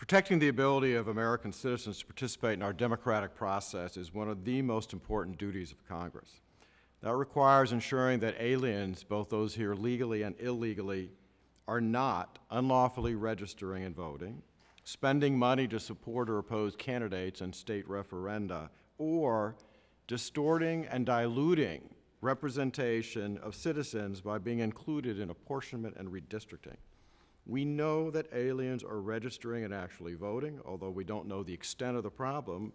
Protecting the ability of American citizens to participate in our democratic process is one of the most important duties of Congress. That requires ensuring that aliens, both those here legally and illegally, are not unlawfully registering and voting, spending money to support or oppose candidates in state referenda, or distorting and diluting representation of citizens by being included in apportionment and redistricting. We know that aliens are registering and actually voting, although we don't know the extent of the problem,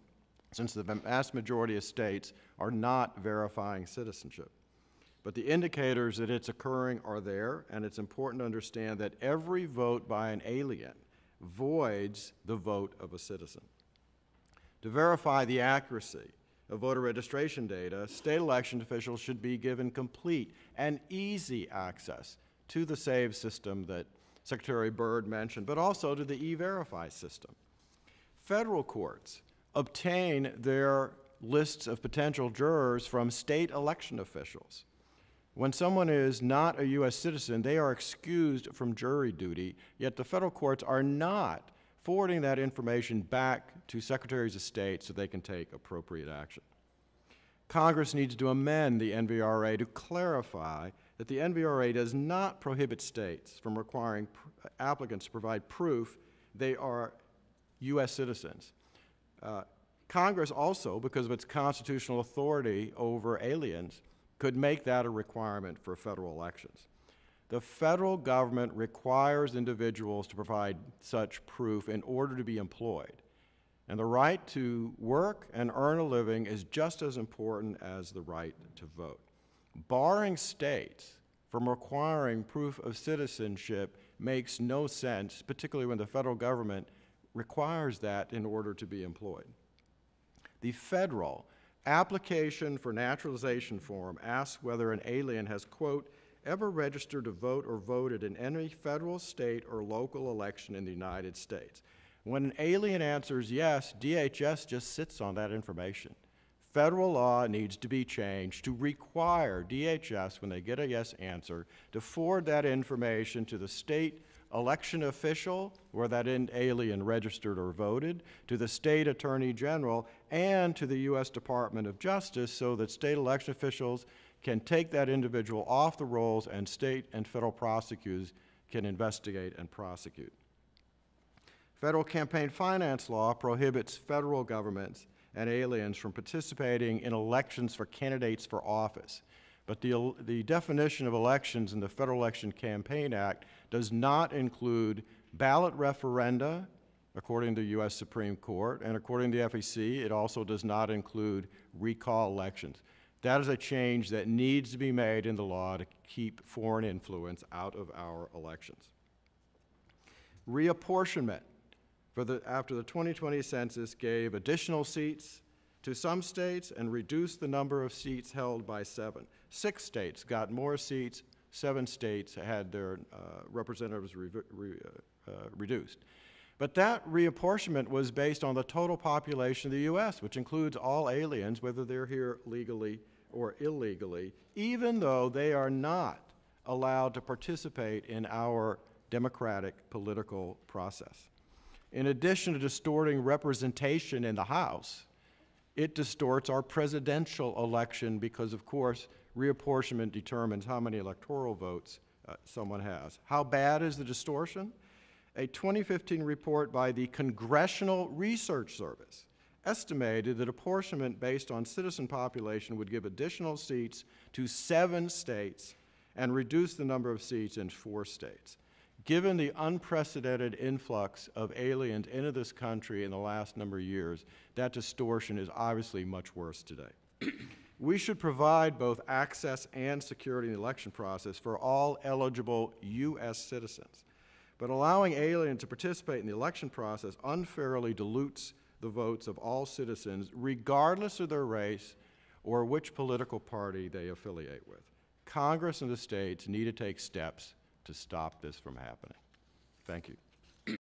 since the vast majority of states are not verifying citizenship. But the indicators that it's occurring are there, and it's important to understand that every vote by an alien voids the vote of a citizen. To verify the accuracy of voter registration data, state election officials should be given complete and easy access to the SAVE system that Secretary Byrd mentioned, but also to the E-Verify system. Federal courts obtain their lists of potential jurors from state election officials. When someone is not a U.S. citizen, they are excused from jury duty, yet the federal courts are not forwarding that information back to secretaries of state so they can take appropriate action. Congress needs to amend the NVRA to clarify that the NVRA does not prohibit states from requiring applicants to provide proof they are U.S. citizens. Congress also, because of its constitutional authority over aliens, could make that a requirement for federal elections. The federal government requires individuals to provide such proof in order to be employed. And the right to work and earn a living is just as important as the right to vote. Barring states from requiring proof of citizenship makes no sense, particularly when the federal government requires that in order to be employed. The federal application for naturalization form asks whether an alien has, quote, ever registered to vote or voted in any federal, state, or local election in the United States. When an alien answers yes, DHS just sits on that information. Federal law needs to be changed to require DHS, when they get a yes answer, to forward that information to the state election official where that alien registered or voted, to the state attorney general, and to the U.S. Department of Justice so that state election officials can take that individual off the rolls and state and federal prosecutors can investigate and prosecute. Federal campaign finance law prohibits federal governments and aliens from participating in elections for candidates for office. But the definition of elections in the Federal Election Campaign Act does not include ballot referenda, according to the U.S. Supreme Court, and according to the FEC, it also does not include recall elections. That is a change that needs to be made in the law to keep foreign influence out of our elections. Reapportionment after the 2020 census gave additional seats to some states and reduced the number of seats held by 7. 6 states got more seats, 7 states had their representatives reduced. But that reapportionment was based on the total population of the U.S., which includes all aliens, whether they're here legally or illegally, even though they are not allowed to participate in our democratic political process. In addition to distorting representation in the House, it distorts our presidential election because, of course, reapportionment determines how many electoral votes someone has. How bad is the distortion? A 2015 report by the Congressional Research Service estimated that apportionment based on citizen population would give additional seats to 7 states and reduce the number of seats in 4 states. Given the unprecedented influx of aliens into this country in the last number of years, that distortion is obviously much worse today. We should provide both access and security in the election process for all eligible U.S. citizens. But allowing aliens to participate in the election process unfairly dilutes the votes of all citizens, regardless of their race or which political party they affiliate with. Congress and the states need to take steps to stop this from happening. Thank you.